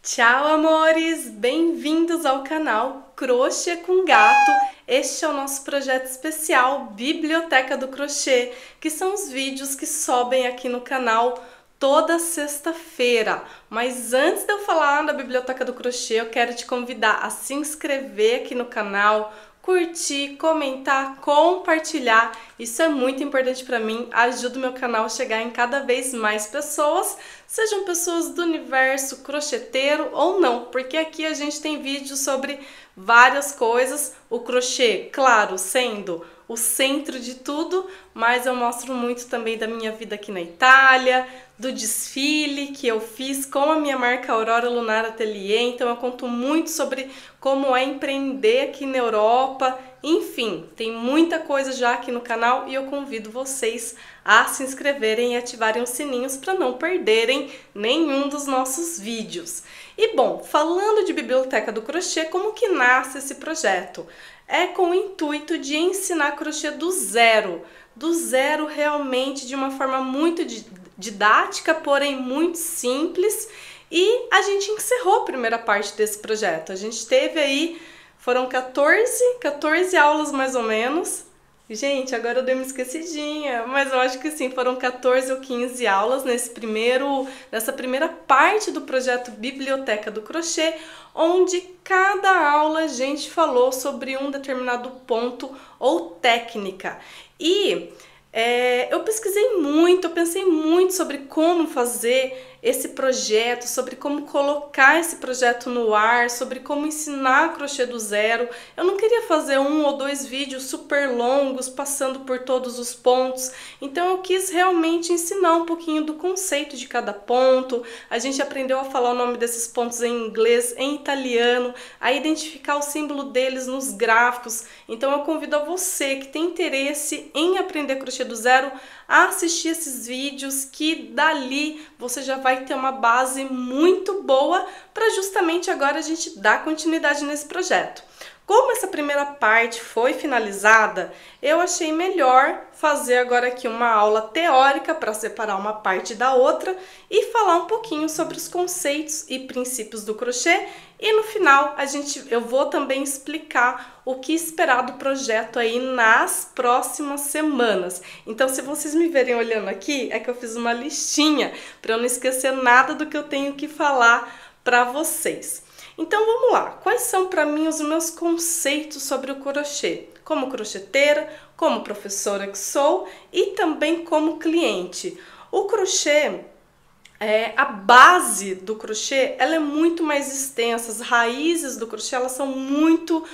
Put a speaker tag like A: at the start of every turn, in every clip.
A: Tchau, amores! Bem-vindos ao canal Crochê com Gato. Este é o nosso projeto especial Biblioteca do Crochê, que são os vídeos que sobem aqui no canal toda sexta-feira. Mas antes de eu falar da Biblioteca do Crochê, eu quero te convidar a se inscrever aqui no canal, curtir, comentar, compartilhar. Isso é muito importante para mim, ajuda o meu canal a chegar em cada vez mais pessoas, sejam pessoas do universo crocheteiro ou não, porque aqui a gente tem vídeos sobre várias coisas, o crochê, claro, sendo o centro de tudo, mas eu mostro muito também da minha vida aqui na Itália, do desfile que eu fiz com a minha marca Aurora Lunar Atelier, então eu conto muito sobre como é empreender aqui na Europa, enfim, tem muita coisa já aqui no canal e eu convido vocês a se inscreverem e ativarem os sininhos para não perderem nenhum dos nossos vídeos. E bom, falando de Biblioteca do Crochê, como que nasce esse projeto? É com o intuito de ensinar crochê do zero realmente de uma forma muito didática, porém muito simples. E a gente encerrou a primeira parte desse projeto. A gente teve aí, foram 14 aulas mais ou menos. Gente, agora eu dei uma esquecidinha, mas eu acho que sim, foram 14 ou 15 aulas nessa primeira parte do projeto Biblioteca do Crochê, onde cada aula a gente falou sobre um determinado ponto ou técnica. E eu pesquisei muito, eu pensei muito sobre como fazer esse projeto, sobre como colocar esse projeto no ar, sobre como ensinar crochê do zero. Eu não queria fazer 1 ou 2 vídeos super longos, passando por todos os pontos, então eu quis realmente ensinar um pouquinho do conceito de cada ponto. A gente aprendeu a falar o nome desses pontos em inglês, em italiano, a identificar o símbolo deles nos gráficos. Então eu convido a você que tem interesse em aprender crochê do zero a assistir esses vídeos, que dali você já vai ter uma base muito boa para justamente agora a gente dar continuidade nesse projeto. Como essa primeira parte foi finalizada, eu achei melhor fazer agora aqui uma aula teórica para separar uma parte da outra e falar um pouquinho sobre os conceitos e princípios do crochê, e no final eu vou também explicar o que esperar do projeto aí nas próximas semanas. Então, se vocês me verem olhando aqui, é que eu fiz uma listinha para eu não esquecer nada do que eu tenho que falar para vocês. Então vamos lá, quais são para mim os meus conceitos sobre o crochê? Como crocheteira, como professora que sou e também como cliente. O crochê, a base do crochê, ela é muito mais extensa, as raízes do crochê elas são muito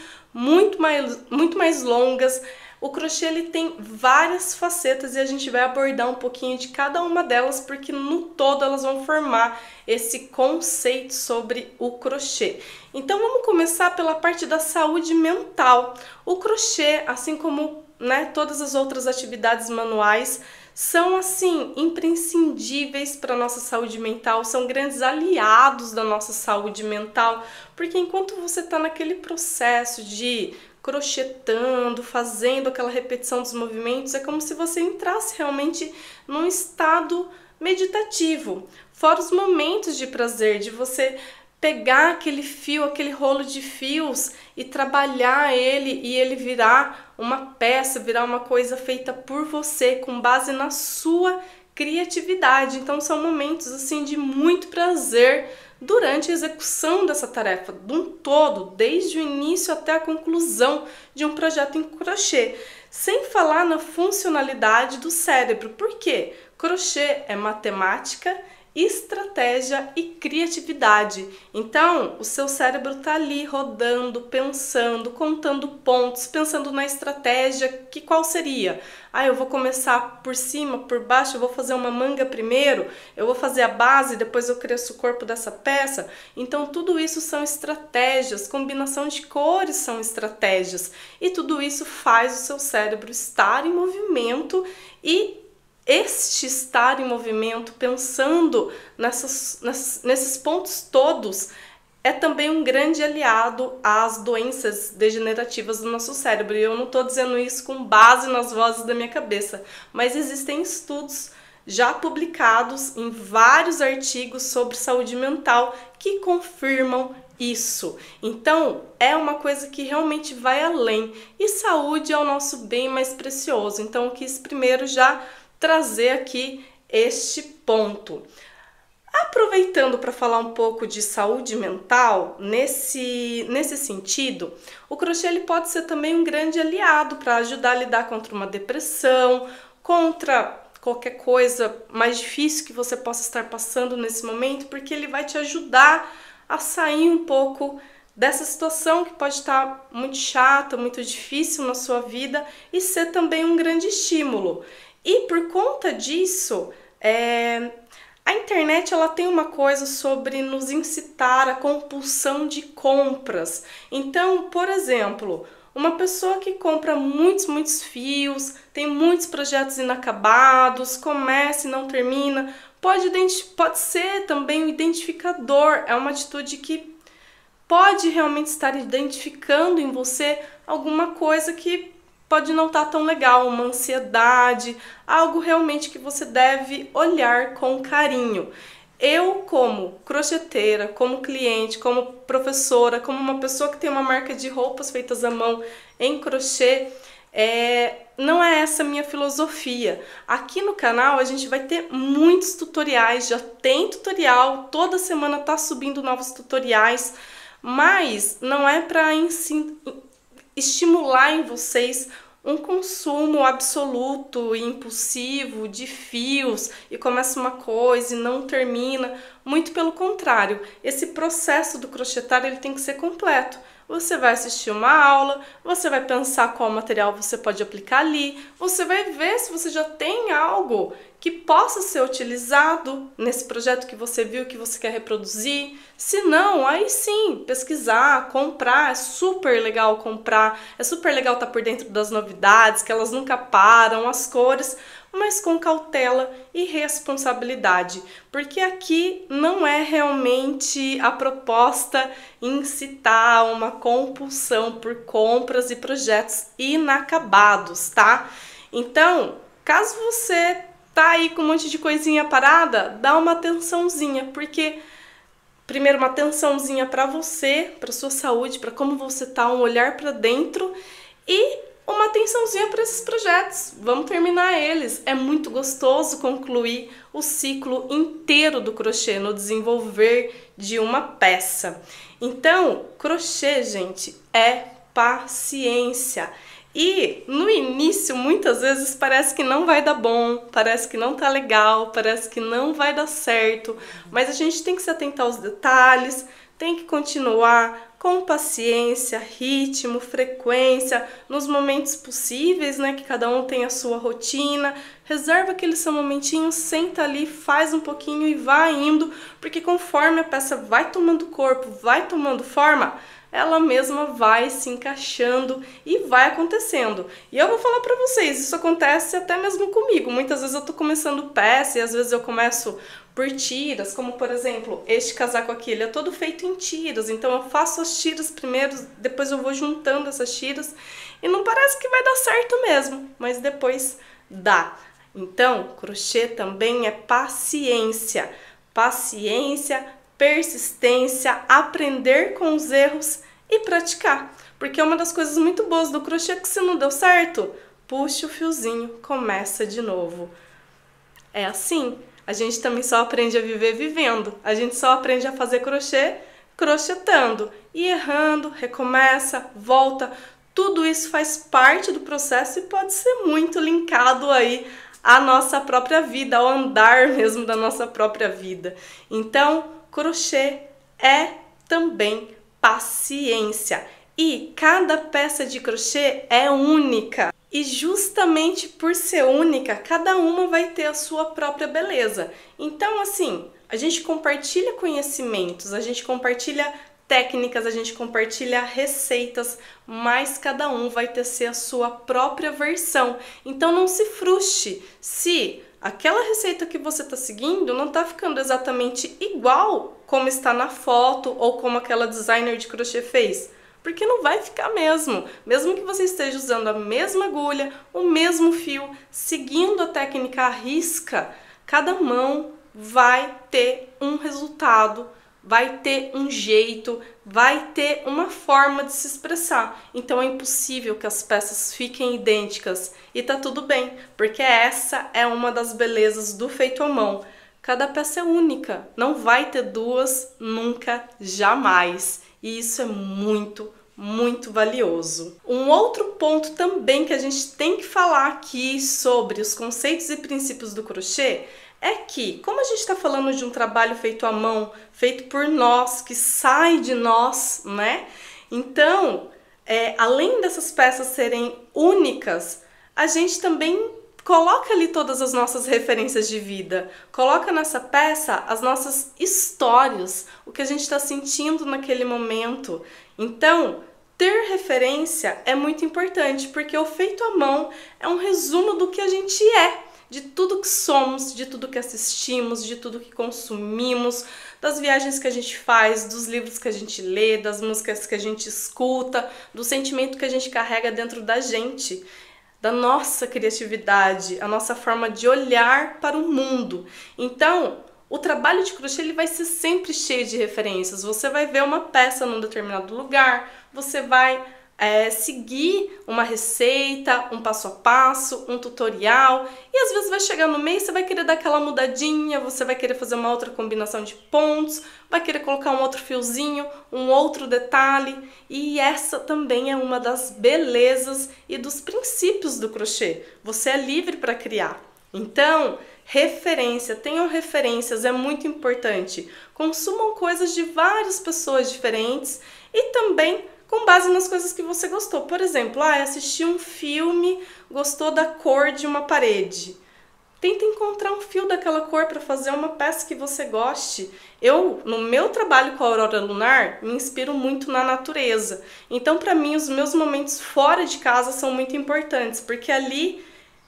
A: mais longas. O crochê ele tem várias facetas e a gente vai abordar um pouquinho de cada uma delas, porque no todo elas vão formar esse conceito sobre o crochê. Então vamos começar pela parte da saúde mental. O crochê, assim como todas as outras atividades manuais, são assim imprescindíveis para a nossa saúde mental, são grandes aliados da nossa saúde mental, porque enquanto você está naquele processo de crochetando, fazendo aquela repetição dos movimentos, é como se você entrasse realmente num estado meditativo. Fora os momentos de prazer, de você pegar aquele fio, aquele rolo de fios e trabalhar ele e ele virar uma peça, virar uma coisa feita por você, com base na sua criatividade. Então são momentos assim de muito prazer durante a execução dessa tarefa, de um todo, desde o início até a conclusão de um projeto em crochê. Sem falar na funcionalidade do cérebro, porque crochê é matemática, estratégia e criatividade. Então, o seu cérebro está ali rodando, pensando, contando pontos, pensando na estratégia, que qual seria? Eu vou começar por cima, por baixo, eu vou fazer uma manga primeiro, eu vou fazer a base, depois eu cresço o corpo dessa peça. Então, tudo isso são estratégias, combinação de cores são estratégias, e tudo isso faz o seu cérebro estar em movimento, e este estar em movimento, pensando nesses pontos todos, é também um grande aliado às doenças degenerativas do nosso cérebro. E eu não estou dizendo isso com base nas vozes da minha cabeça, mas existem estudos já publicados em vários artigos sobre saúde mental que confirmam isso. Então, é uma coisa que realmente vai além. E saúde é o nosso bem mais precioso. Então, eu quis primeiro já trazer aqui este ponto. Aproveitando para falar um pouco de saúde mental, nesse sentido, o crochê ele pode ser também um grande aliado para ajudar a lidar contra uma depressão, contra qualquer coisa mais difícil que você possa estar passando nesse momento, porque ele vai te ajudar a sair um pouco dessa situação que pode estar muito chata, muito difícil na sua vida e ser também um grande estímulo. E por conta disso, a internet ela tem uma coisa sobre nos incitar à compulsão de compras. Então, por exemplo, uma pessoa que compra muitos fios, tem muitos projetos inacabados, começa e não termina, pode ser também um identificador, é uma atitude que pode realmente estar identificando em você alguma coisa que pode não estar tão legal, uma ansiedade, algo realmente que você deve olhar com carinho. Eu, como crocheteira, como cliente, como professora, como uma pessoa que tem uma marca de roupas feitas à mão em crochê, não é essa a minha filosofia. Aqui no canal a gente vai ter muitos tutoriais, já tem tutorial, toda semana tá subindo novos tutoriais, mas não é para estimular em vocês um consumo absoluto e impulsivo de fios e começa uma coisa e não termina. Muito pelo contrário, esse processo do crochetar ele tem que ser completo. Você vai assistir uma aula, você vai pensar qual material você pode aplicar ali, você vai ver se você já tem algo que possa ser utilizado nesse projeto que você viu, que você quer reproduzir. Se não, aí sim, pesquisar, comprar, é super legal comprar, é super legal estar por dentro das novidades, que elas nunca param, as cores, mas com cautela e responsabilidade, porque aqui não é realmente a proposta incitar uma compulsão por compras e projetos inacabados, tá? Então, caso você tá aí com um monte de coisinha parada, dá uma atençãozinha, porque primeiro uma atençãozinha para você, para sua saúde, para como você tá, um olhar para dentro e uma atençãozinha para esses projetos. Vamos terminar eles. É muito gostoso concluir o ciclo inteiro do crochê no desenvolver de uma peça. Então, crochê, gente, é paciência. E no início, muitas vezes, parece que não vai dar bom, parece que não tá legal, parece que não vai dar certo, mas a gente tem que se atentar aos detalhes, tem que continuar com paciência, ritmo, frequência, nos momentos possíveis, né, que cada um tem a sua rotina, reserva aquele seu momentinho, senta ali, faz um pouquinho e vai indo, porque conforme a peça vai tomando corpo, vai tomando forma, ela mesma vai se encaixando e vai acontecendo. E eu vou falar pra vocês, isso acontece até mesmo comigo. Muitas vezes eu tô começando peça e às vezes eu começo por tiras, como por exemplo, este casaco aqui, ele é todo feito em tiras, então eu faço as tiras primeiro, depois eu vou juntando essas tiras e não parece que vai dar certo mesmo, mas depois dá. Então, crochê também é paciência, persistência, aprender com os erros e praticar. Porque uma das coisas muito boas do crochê é que se não deu certo, puxa o fiozinho, começa de novo. É assim, a gente também só aprende a viver vivendo. A gente só aprende a fazer crochê crochetando. E errando, recomeça, volta. Tudo isso faz parte do processo e pode ser muito linkado aí à nossa própria vida, ao andar mesmo da nossa própria vida. Então, crochê é também paciência e cada peça de crochê é única e justamente por ser única, cada uma vai ter a sua própria beleza. Então assim, a gente compartilha conhecimentos, a gente compartilha técnicas, a gente compartilha receitas, mas cada um vai ter a sua própria versão. Então não se frustre se aquela receita que você está seguindo não está ficando exatamente igual como está na foto ou como aquela designer de crochê fez. Porque não vai ficar mesmo. Mesmo que você esteja usando a mesma agulha, o mesmo fio, seguindo a técnica à risca, Cada mão vai ter um resultado, vai ter um jeito, vai ter uma forma de se expressar. Então é impossível que as peças fiquem idênticas e tá tudo bem, porque essa é uma das belezas do feito à mão. Cada peça é única, não vai ter duas nunca, jamais. E isso é muito valioso. Um outro ponto também que a gente tem que falar aqui sobre os conceitos e princípios do crochê é que, como a gente está falando de um trabalho feito à mão, feito por nós, que sai de nós, né? Então, além dessas peças serem únicas, a gente também coloca ali todas as nossas referências de vida, coloca nessa peça as nossas histórias, o que a gente está sentindo naquele momento. Então, ter referência é muito importante, porque o feito à mão é um resumo do que a gente é, de tudo que somos, de tudo que assistimos, de tudo que consumimos, das viagens que a gente faz, dos livros que a gente lê, das músicas que a gente escuta, do sentimento que a gente carrega dentro da gente, da nossa criatividade, a nossa forma de olhar para o mundo. Então, o trabalho de crochê ele vai ser sempre cheio de referências. Você vai ver uma peça num determinado lugar, você vai seguir uma receita, um passo a passo, um tutorial, e às vezes vai chegar no meio, você vai querer dar aquela mudadinha, você vai querer fazer uma outra combinação de pontos, vai querer colocar um outro fiozinho, um outro detalhe, e essa também é uma das belezas e dos princípios do crochê. Você é livre para criar. Então, referência, tenham referências, é muito importante. Consumam coisas de várias pessoas diferentes e também com base nas coisas que você gostou. Por exemplo, assistir um filme, gostou da cor de uma parede. Tenta encontrar um fio daquela cor para fazer uma peça que você goste. Eu, no meu trabalho com a aurora lunar, me inspiro muito na natureza. Então, para mim, os meus momentos fora de casa são muito importantes, porque ali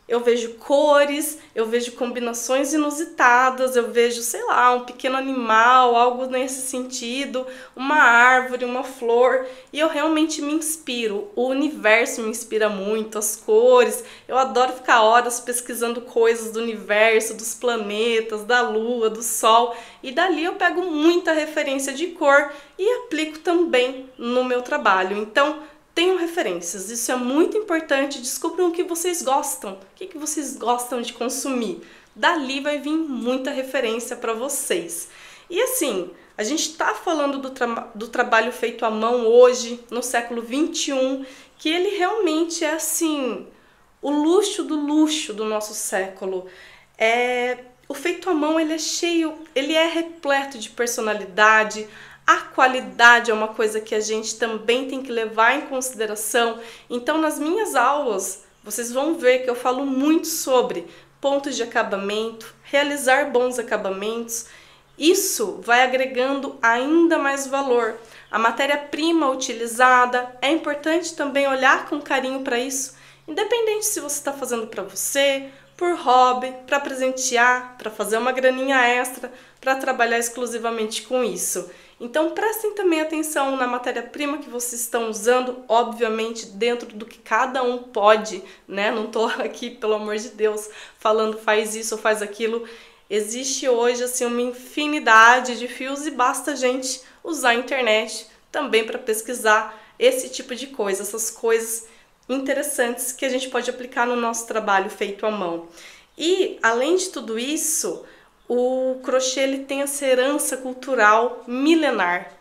A: eu vejo cores, eu vejo combinações inusitadas, eu vejo, sei lá, um pequeno animal, algo nesse sentido, uma árvore, uma flor, e eu realmente me inspiro. O universo me inspira muito, as cores. Eu adoro ficar horas pesquisando coisas do universo, dos planetas, da lua, do sol, e dali eu pego muita referência de cor e aplico também no meu trabalho. Então, tenham referências, isso é muito importante. Descubram o que vocês gostam, o que vocês gostam de consumir. Dali vai vir muita referência para vocês. E assim, a gente está falando do trabalho feito à mão hoje, no século 21, que ele realmente é assim, o luxo do nosso século. O feito à mão ele é cheio, ele é repleto de personalidade. A qualidade é uma coisa que a gente também tem que levar em consideração. Então, nas minhas aulas, vocês vão ver que eu falo muito sobre pontos de acabamento, realizar bons acabamentos. Isso vai agregando ainda mais valor. A matéria-prima utilizada, é importante também olhar com carinho para isso, independente se você está fazendo para você, por hobby, para presentear, para fazer uma graninha extra, para trabalhar exclusivamente com isso. Então prestem também atenção na matéria-prima que vocês estão usando, obviamente dentro do que cada um pode, né? Não tô aqui, pelo amor de Deus, falando faz isso ou faz aquilo. Existe hoje assim uma infinidade de fios e basta a gente usar a internet também para pesquisar esse tipo de coisa, essas coisas interessantes que a gente pode aplicar no nosso trabalho feito à mão. E além de tudo isso, o crochê ele tem essa herança cultural milenar.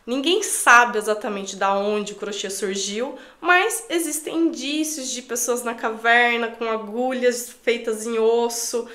A: Ninguém sabe exatamente de onde o crochê surgiu, mas existem indícios de pessoas na caverna com agulhas feitas em osso,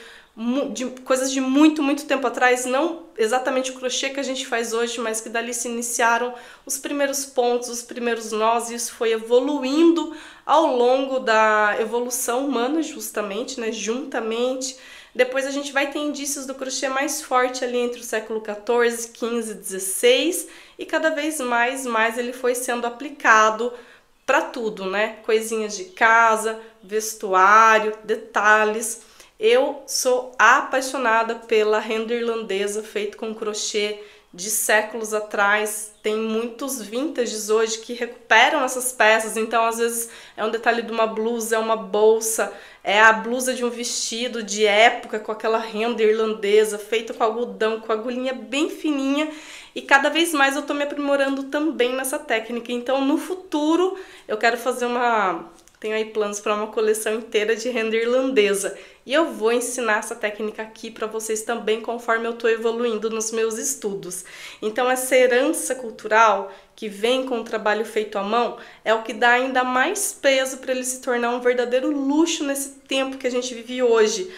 A: de coisas de muito tempo atrás, não exatamente o crochê que a gente faz hoje, mas que dali se iniciaram os primeiros pontos, os primeiros nós, e isso foi evoluindo ao longo da evolução humana, justamente, né, juntamente. Depois a gente vai ter indícios do crochê mais forte ali entre o século 14, 15, 16, e cada vez mais ele foi sendo aplicado para tudo, né? Coisinhas de casa, vestuário, detalhes. Eu sou apaixonada pela renda irlandesa feito com crochê de séculos atrás. Tem muitos vintages hoje que recuperam essas peças, então às vezes é um detalhe de uma blusa, é uma bolsa, é a blusa de um vestido de época com aquela renda irlandesa feita com algodão, com agulhinha bem fininha, e cada vez mais eu tô me aprimorando também nessa técnica. Então no futuro eu quero fazer tenho aí planos para uma coleção inteira de renda irlandesa. E eu vou ensinar essa técnica aqui para vocês também conforme eu estou evoluindo nos meus estudos. Então essa herança cultural que vem com o trabalho feito à mão é o que dá ainda mais peso para ele se tornar um verdadeiro luxo nesse tempo que a gente vive hoje.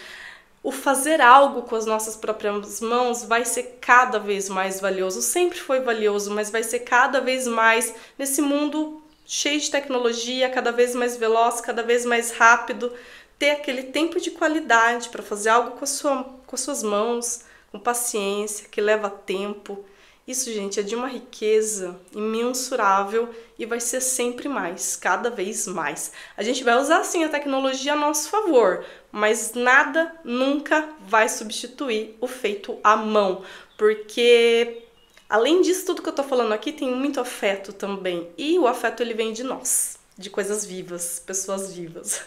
A: O fazer algo com as nossas próprias mãos vai ser cada vez mais valioso. Sempre foi valioso, mas vai ser cada vez mais nesse mundo cheio de tecnologia, cada vez mais veloz, cada vez mais rápido. Ter aquele tempo de qualidade para fazer algo com as suas mãos, com paciência, que leva tempo. Isso, gente, é de uma riqueza imensurável e vai ser sempre mais, cada vez mais. A gente vai usar, sim, a tecnologia a nosso favor, mas nada nunca vai substituir o feito à mão, porque além disso tudo que eu tô falando aqui, tem muito afeto também. E o afeto, ele vem de nós, de coisas vivas, pessoas vivas.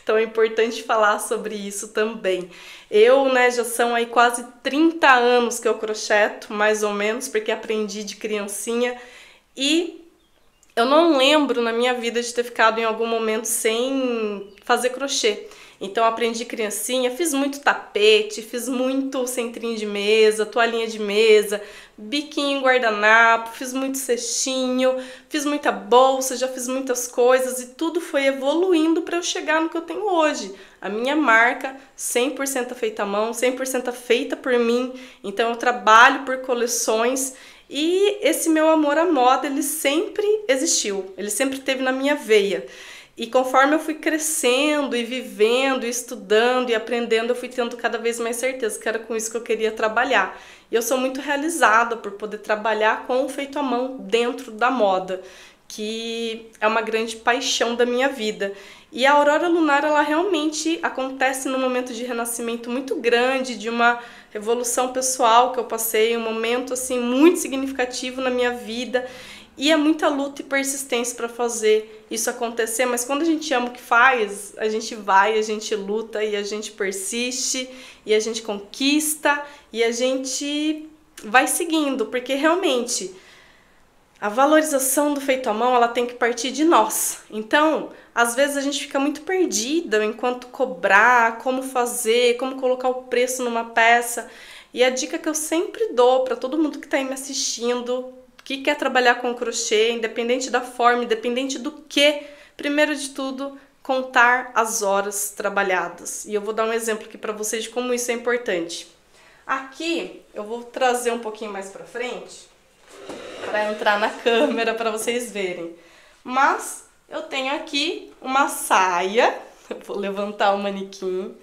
A: Então é importante falar sobre isso também. Eu, já são aí quase 30 anos que eu crocheto, mais ou menos, porque aprendi de criancinha. E eu não lembro na minha vida de ter ficado em algum momento sem fazer crochê. Então eu aprendi criancinha, fiz muito tapete, fiz muito centrinho de mesa, toalhinha de mesa, biquinho, guardanapo, fiz muito cestinho, fiz muita bolsa, já fiz muitas coisas e tudo foi evoluindo para eu chegar no que eu tenho hoje. A minha marca 100% feita à mão, 100% feita por mim, então eu trabalho por coleções. E esse meu amor à moda, ele sempre existiu, ele sempre esteve na minha veia. E conforme eu fui crescendo e vivendo, e estudando e aprendendo, eu fui tendo cada vez mais certeza que era com isso que eu queria trabalhar. E eu sou muito realizada por poder trabalhar com o feito à mão dentro da moda, que é uma grande paixão da minha vida. E a aurora lunar, ela realmente acontece num momento de renascimento muito grande, de uma revolução pessoal que eu passei, um momento assim muito significativo na minha vida. E é muita luta e persistência para fazer isso acontecer, mas quando a gente ama o que faz, a gente vai, a gente luta e a gente persiste e a gente conquista e a gente vai seguindo, porque realmente a valorização do feito à mão, ela tem que partir de nós. Então, às vezes a gente fica muito perdida enquanto cobrar, como fazer, como colocar o preço numa peça. E a dica que eu sempre dou para todo mundo que está aí me assistindo, que quer trabalhar com crochê, independente da forma, independente do que, primeiro de tudo, contar as horas trabalhadas. E eu vou dar um exemplo aqui para vocês de como isso é importante. Aqui, eu vou trazer um pouquinho mais para frente, para entrar na câmera, para vocês verem. Mas eu tenho aqui uma saia, eu vou levantar o manequim.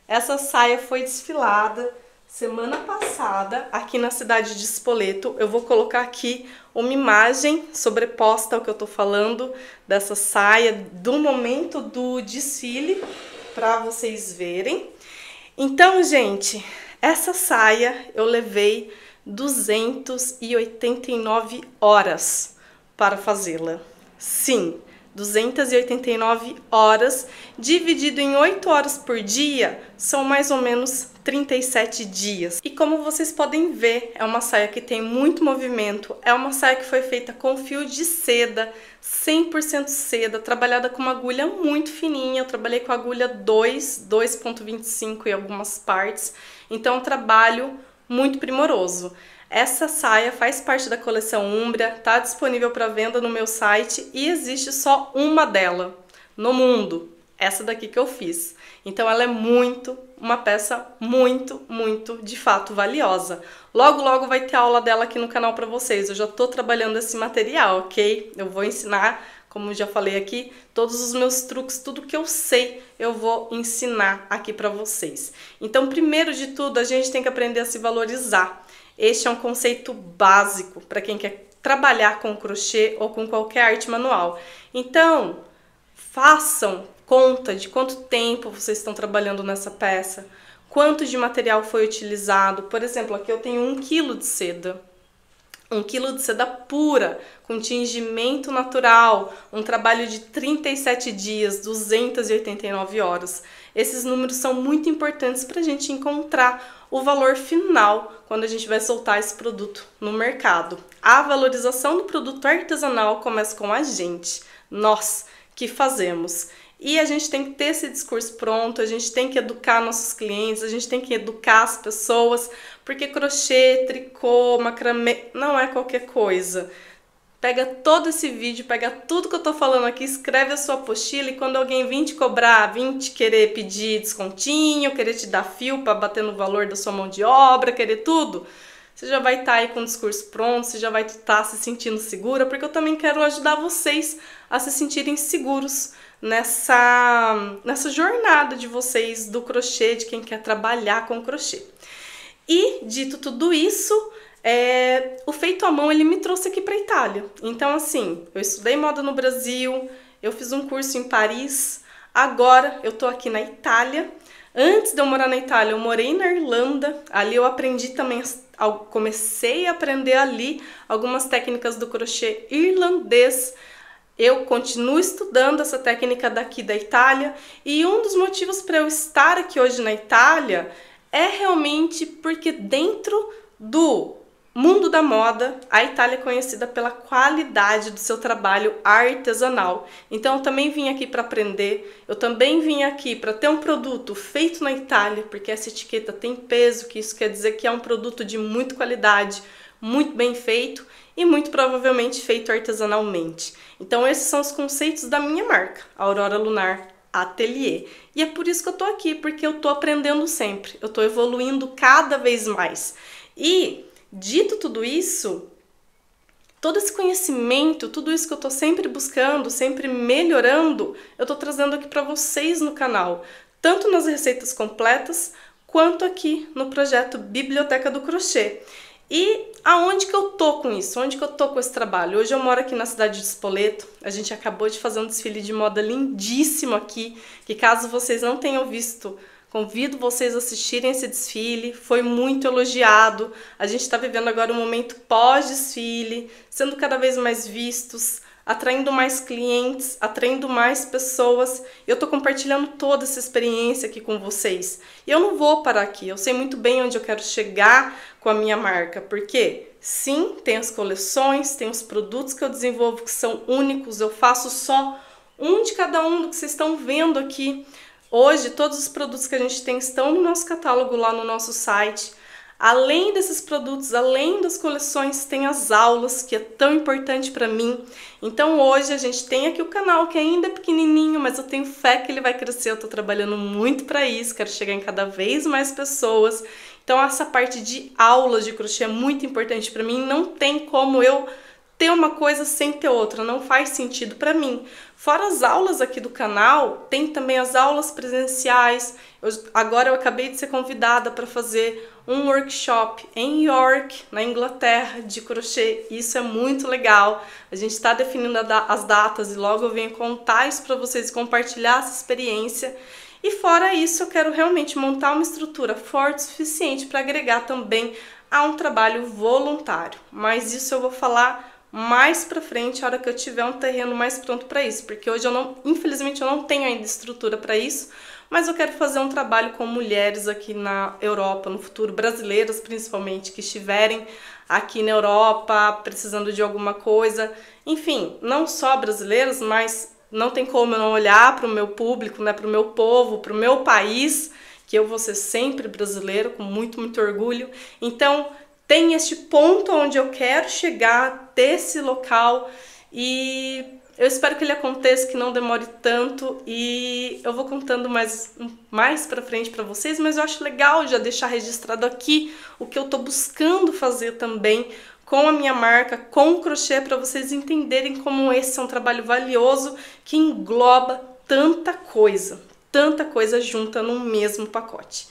A: Essa saia foi desfilada semana passada, aqui na cidade de Spoleto. Eu vou colocar aqui uma imagem sobreposta ao que eu tô falando, dessa saia, do momento do desfile, para vocês verem. Então, gente, essa saia eu levei 289 horas para fazê-la. Sim, 289 horas, dividido em 8 horas por dia, são mais ou menos 37 dias. E como vocês podem ver, é uma saia que tem muito movimento, é uma saia que foi feita com fio de seda, 100% seda, trabalhada com uma agulha muito fininha. Eu trabalhei com a agulha 2.25 em algumas partes, então é um trabalho muito primoroso. Essa saia faz parte da coleção Umbria, está disponível para venda no meu site e existe só uma dela no mundo, essa daqui que eu fiz. Então ela é uma peça muito, de fato, valiosa. Logo, logo vai ter aula dela aqui no canal para vocês. Eu já estou trabalhando esse material, ok? Eu vou ensinar, como já falei aqui, todos os meus truques, tudo que eu sei, eu vou ensinar aqui para vocês. Então, primeiro de tudo, a gente tem que aprender a se valorizar. Este é um conceito básico para quem quer trabalhar com crochê ou com qualquer arte manual. Então, façam conta de quanto tempo vocês estão trabalhando nessa peça, quanto de material foi utilizado. Por exemplo, aqui eu tenho 1 kg de seda. 1 quilo de seda pura, com tingimento natural, um trabalho de 37 dias, 289 horas. Esses números são muito importantes para a gente encontrar o valor final quando a gente vai soltar esse produto no mercado. A valorização do produto artesanal começa com a gente, nós que fazemos. E a gente tem que ter esse discurso pronto, a gente tem que educar nossos clientes, a gente tem que educar as pessoas, porque crochê, tricô, macramê não é qualquer coisa. Pega todo esse vídeo, pega tudo que eu tô falando aqui, escreve a sua apostila e quando alguém vir te cobrar, vir te querer pedir descontinho, querer te dar fio para bater no valor da sua mão de obra, querer tudo, você já vai estar aí com o discurso pronto, você já vai estar se sentindo segura, porque eu também quero ajudar vocês a se sentirem seguros nessa jornada de vocês do crochê, de quem quer trabalhar com crochê. E, dito tudo isso, o feito à mão ele me trouxe aqui para a Itália. Então, assim, eu estudei moda no Brasil, eu fiz um curso em Paris, agora eu tô aqui na Itália. Antes de eu morar na Itália, eu morei na Irlanda, ali eu aprendi também, comecei a aprender ali algumas técnicas do crochê irlandês. Eu continuo estudando essa técnica daqui da Itália e um dos motivos para eu estar aqui hoje na Itália é realmente porque dentro do mundo da moda, a Itália é conhecida pela qualidade do seu trabalho artesanal. Então eu também vim aqui para aprender, eu também vim aqui para ter um produto feito na Itália, porque essa etiqueta tem peso, que isso quer dizer que é um produto de muita qualidade, muito bem feito e muito provavelmente feito artesanalmente. Então esses são os conceitos da minha marca, Aurora Lunar Atelier. E é por isso que eu tô aqui, porque eu tô aprendendo sempre, eu tô evoluindo cada vez mais. E, dito tudo isso, todo esse conhecimento, tudo isso que eu tô sempre buscando, sempre melhorando, eu tô trazendo aqui para vocês no canal, tanto nas receitas completas, quanto aqui no projeto Biblioteca do Crochê. E aonde que eu tô com isso? Onde que eu tô com esse trabalho? Hoje eu moro aqui na cidade de Spoleto, a gente acabou de fazer um desfile de moda lindíssimo aqui, que caso vocês não tenham visto, convido vocês a assistirem esse desfile, foi muito elogiado, a gente está vivendo agora um momento pós-desfile, sendo cada vez mais vistos, atraindo mais clientes, atraindo mais pessoas. Eu tô compartilhando toda essa experiência aqui com vocês. E eu não vou parar aqui, eu sei muito bem onde eu quero chegar com a minha marca, porque sim, tem as coleções, tem os produtos que eu desenvolvo que são únicos, eu faço só um de cada um do que vocês estão vendo aqui. Hoje, todos os produtos que a gente tem estão no nosso catálogo lá no nosso site. Além desses produtos, além das coleções, tem as aulas, que é tão importante para mim. Então hoje a gente tem aqui o canal, que ainda é pequenininho, mas eu tenho fé que ele vai crescer. Eu tô trabalhando muito para isso, quero chegar em cada vez mais pessoas. Então essa parte de aulas de crochê é muito importante para mim. Não tem como eu ter uma coisa sem ter outra, não faz sentido para mim. Fora as aulas aqui do canal, tem também as aulas presenciais. Agora eu acabei de ser convidada para fazer um workshop em York, na Inglaterra, de crochê. Isso é muito legal. A gente está definindo as datas e logo eu venho contar isso para vocês, compartilhar essa experiência. E fora isso, eu quero realmente montar uma estrutura forte o suficiente para agregar também a um trabalho voluntário. Mas isso eu vou falar mais pra frente, a hora que eu tiver um terreno mais pronto para isso, porque hoje infelizmente eu não tenho ainda estrutura para isso, mas eu quero fazer um trabalho com mulheres aqui na Europa, no futuro, brasileiras principalmente, que estiverem aqui na Europa, precisando de alguma coisa, enfim, não só brasileiras, mas não tem como eu não olhar para o meu público, né, para o meu povo, para o meu país, que eu vou ser sempre brasileira, com muito, muito orgulho. Então, tem este ponto onde eu quero chegar, ter esse local, e eu espero que ele aconteça, que não demore tanto, e eu vou contando mais pra frente pra vocês, mas eu acho legal já deixar registrado aqui o que eu tô buscando fazer também com a minha marca, com o crochê, para vocês entenderem como esse é um trabalho valioso que engloba tanta coisa junta num mesmo pacote.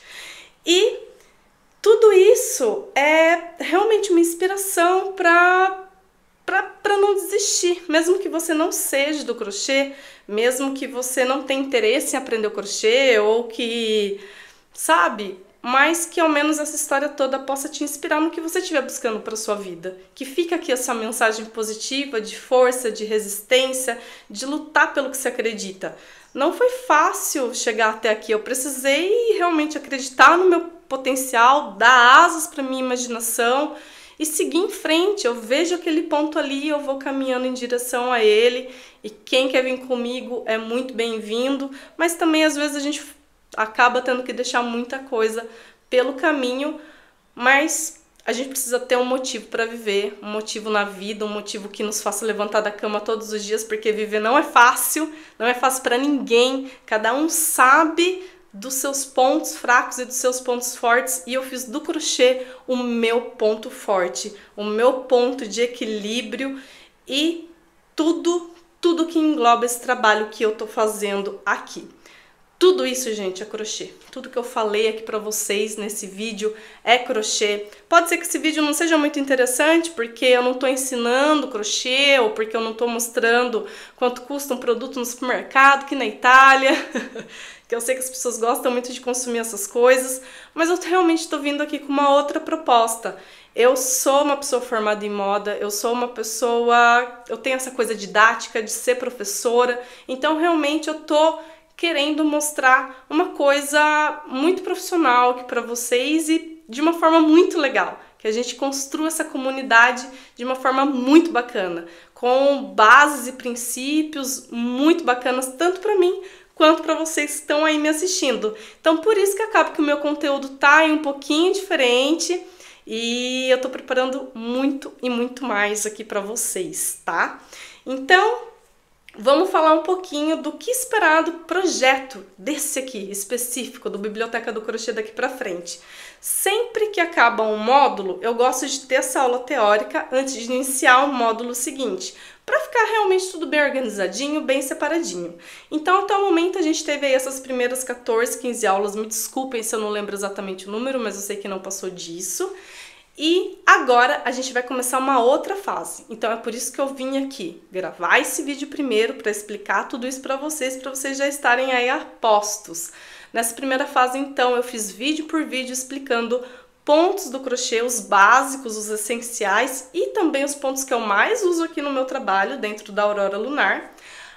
A: E tudo isso é realmente uma inspiração para não desistir, mesmo que você não seja do crochê, mesmo que você não tenha interesse em aprender o crochê ou que, sabe, mas que ao menos essa história toda possa te inspirar no que você estiver buscando para sua vida. Que fica aqui essa mensagem positiva, de força, de resistência, de lutar pelo que você acredita. Não foi fácil chegar até aqui, eu precisei realmente acreditar no meu potencial, dar asas para minha imaginação e seguir em frente. Eu vejo aquele ponto ali, eu vou caminhando em direção a ele, e quem quer vir comigo é muito bem-vindo, mas também às vezes a gente acaba tendo que deixar muita coisa pelo caminho, mas a gente precisa ter um motivo para viver, um motivo na vida, um motivo que nos faça levantar da cama todos os dias, porque viver não é fácil para ninguém, cada um sabe dos seus pontos fracos e dos seus pontos fortes, e eu fiz do crochê o meu ponto forte, o meu ponto de equilíbrio e tudo que engloba esse trabalho que eu tô fazendo aqui. Tudo isso, gente, é crochê. Tudo que eu falei aqui pra vocês nesse vídeo é crochê. Pode ser que esse vídeo não seja muito interessante porque eu não tô ensinando crochê ou porque eu não tô mostrando quanto custa um produto no supermercado, que na Itália, que eu sei que as pessoas gostam muito de consumir essas coisas, mas eu realmente tô vindo aqui com uma outra proposta. Eu sou uma pessoa formada em moda, eu tenho essa coisa didática de ser professora, então realmente eu tô querendo mostrar uma coisa muito profissional aqui para vocês e de uma forma muito legal, que a gente construa essa comunidade de uma forma muito bacana, com bases e princípios muito bacanas, tanto para mim quanto para vocês que estão aí me assistindo. Então por isso que acaba que o meu conteúdo tá aí um pouquinho diferente e eu tô preparando muito e muito mais aqui para vocês, tá? Então vamos falar um pouquinho do que esperar do projeto desse aqui, específico, do Biblioteca do Crochê daqui pra frente. Sempre que acaba um módulo, eu gosto de ter essa aula teórica antes de iniciar o módulo seguinte, para ficar realmente tudo bem organizadinho, bem separadinho. Então, até o momento, a gente teve aí essas primeiras 14, 15 aulas, me desculpem se eu não lembro exatamente o número, mas eu sei que não passou disso. E agora a gente vai começar uma outra fase, então é por isso que eu vim aqui gravar esse vídeo primeiro para explicar tudo isso para vocês já estarem aí a postos. Nessa primeira fase, então, eu fiz vídeo por vídeo explicando pontos do crochê, os básicos, os essenciais e também os pontos que eu mais uso aqui no meu trabalho dentro da Aurora Lunar.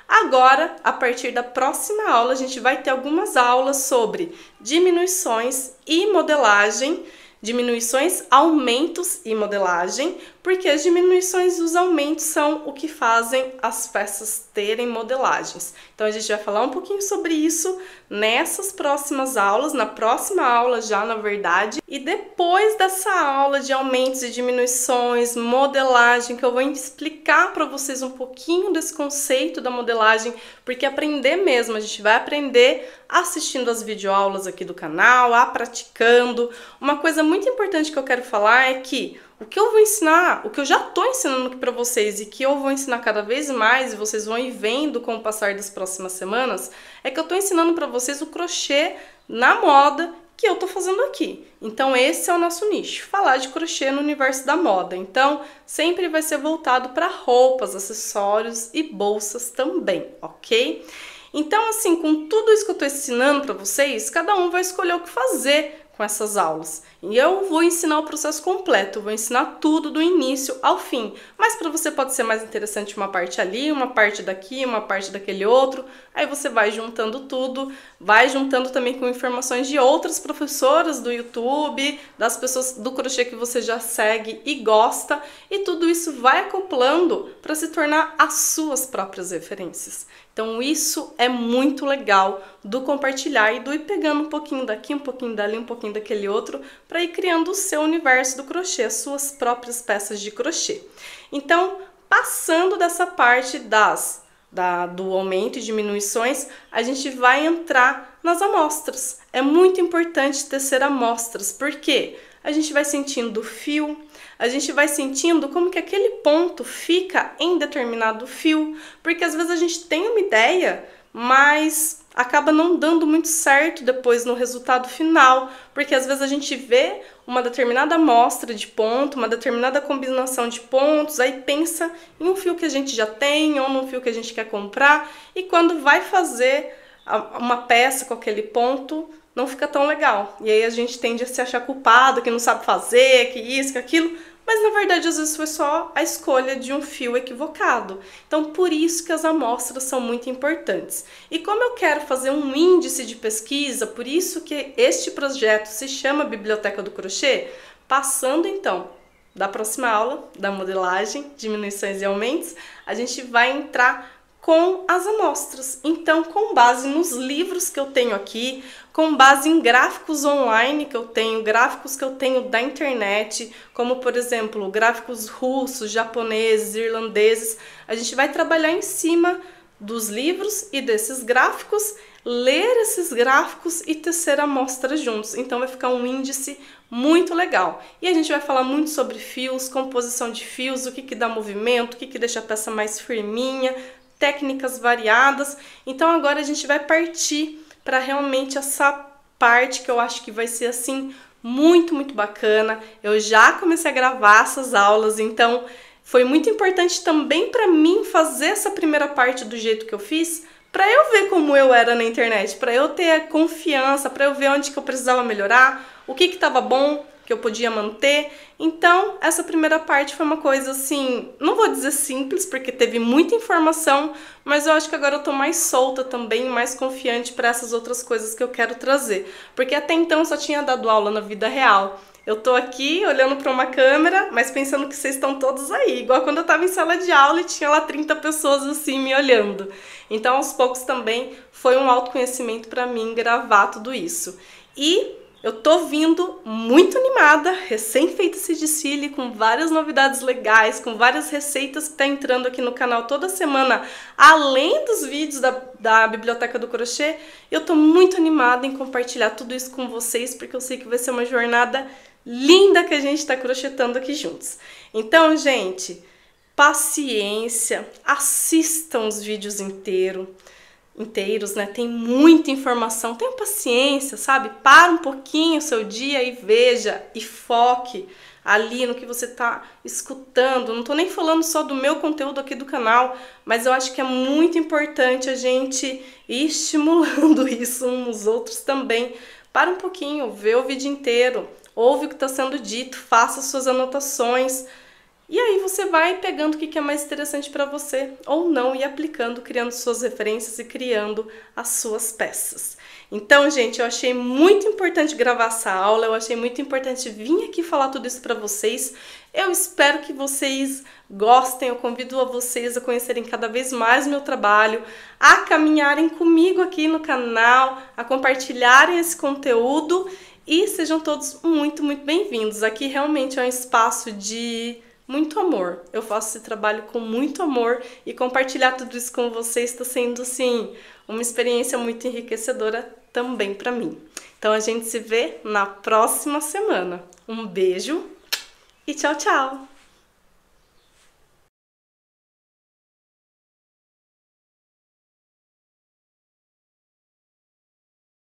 A: Agora, a partir da próxima aula, a gente vai ter algumas aulas sobre diminuições e modelagem, diminuições, aumentos e modelagem, porque as diminuições e os aumentos são o que fazem as peças terem modelagens. Então a gente vai falar um pouquinho sobre isso nessas próximas aulas, na próxima aula já, na verdade, e depois dessa aula de aumentos e diminuições, modelagem, que eu vou explicar para vocês um pouquinho desse conceito da modelagem, porque aprender mesmo, a gente vai aprender assistindo as videoaulas aqui do canal, praticando. Uma coisa muito importante que eu quero falar é que o que eu vou ensinar, o que eu já tô ensinando aqui para vocês e que eu vou ensinar cada vez mais e vocês vão ir vendo com o passar das próximas semanas, é que eu tô ensinando para vocês o crochê na moda que eu tô fazendo aqui. Então esse é o nosso nicho, falar de crochê no universo da moda. Então sempre vai ser voltado para roupas, acessórios e bolsas também, ok? Então assim, com tudo isso que eu tô ensinando para vocês, cada um vai escolher o que fazer com essas aulas. E eu vou ensinar o processo completo, vou ensinar tudo do início ao fim. Mas para você pode ser mais interessante uma parte ali, uma parte daqui, uma parte daquele outro. Aí você vai juntando tudo, vai juntando também com informações de outras professoras do YouTube, das pessoas do crochê que você já segue e gosta, e tudo isso vai acoplando para se tornar as suas próprias referências. Então isso é muito legal do compartilhar e do ir pegando um pouquinho daqui, um pouquinho dali, um pouquinho daquele outro, para ir criando o seu universo do crochê, as suas próprias peças de crochê. Então, passando dessa parte do aumento e diminuições, a gente vai entrar nas amostras. É muito importante tecer amostras, porque a gente vai sentindo o fio, a gente vai sentindo como que aquele ponto fica em determinado fio, porque às vezes a gente tem uma ideia, mas acaba não dando muito certo depois no resultado final, porque às vezes a gente vê uma determinada amostra de ponto, uma determinada combinação de pontos, aí pensa em um fio que a gente já tem ou num fio que a gente quer comprar, e quando vai fazer uma peça com aquele ponto, não fica tão legal. E aí a gente tende a se achar culpado, que não sabe fazer, que isso, que aquilo, mas na verdade às vezes foi só a escolha de um fio equivocado. Então por isso que as amostras são muito importantes. E como eu quero fazer um índice de pesquisa, por isso que este projeto se chama Biblioteca do Crochê, passando então da próxima aula, da modelagem, diminuições e aumentos, a gente vai entrar com as amostras. Então, com base nos livros que eu tenho aqui, com base em gráficos online que eu tenho, gráficos que eu tenho da internet, como por exemplo, gráficos russos, japoneses, irlandeses, a gente vai trabalhar em cima dos livros e desses gráficos, ler esses gráficos e tecer amostras juntos. Então vai ficar um índice muito legal. E a gente vai falar muito sobre fios, composição de fios, o que dá movimento, o que deixa a peça mais firminha, técnicas variadas. Então agora a gente vai partir para realmente essa parte que eu acho que vai ser assim muito bacana. Eu já comecei a gravar essas aulas, então foi muito importante também para mim fazer essa primeira parte do jeito que eu fiz, para eu ver como eu era na internet, para eu ter a confiança, para eu ver onde que eu precisava melhorar, o que estava bom, que eu podia manter. Então, essa primeira parte foi uma coisa assim, não vou dizer simples, porque teve muita informação, mas eu acho que agora eu tô mais solta também, mais confiante para essas outras coisas que eu quero trazer. Porque até então eu só tinha dado aula na vida real. Eu tô aqui olhando para uma câmera, mas pensando que vocês estão todos aí, igual quando eu tava em sala de aula e tinha lá 30 pessoas assim me olhando. Então, aos poucos também foi um autoconhecimento para mim gravar tudo isso. E eu tô vindo muito animada, recém-feita esse desfile, com várias novidades legais, com várias receitas que tá entrando aqui no canal toda semana, além dos vídeos da Biblioteca do Crochê. Eu tô muito animada em compartilhar tudo isso com vocês, porque eu sei que vai ser uma jornada linda que a gente tá crochetando aqui juntos. Então, gente, paciência, assistam os vídeos inteiros, né? Tem muita informação, tenha paciência, sabe? Para um pouquinho o seu dia e veja e foque ali no que você tá escutando. Não tô nem falando só do meu conteúdo aqui do canal, mas eu acho que é muito importante a gente ir estimulando isso uns nos outros também. Para um pouquinho, vê o vídeo inteiro, ouve o que está sendo dito, faça suas anotações. E aí você vai pegando o que é mais interessante para você ou não e aplicando, criando suas referências e criando as suas peças. Então, gente, eu achei muito importante gravar essa aula, eu achei muito importante vir aqui falar tudo isso para vocês. Eu espero que vocês gostem, eu convido a vocês a conhecerem cada vez mais o meu trabalho, a caminharem comigo aqui no canal, a compartilharem esse conteúdo e sejam todos muito bem-vindos. Aqui realmente é um espaço de muito amor. Eu faço esse trabalho com muito amor e compartilhar tudo isso com vocês está sendo, assim, uma experiência muito enriquecedora também para mim. Então a gente se vê na próxima semana. Um beijo e tchau, tchau!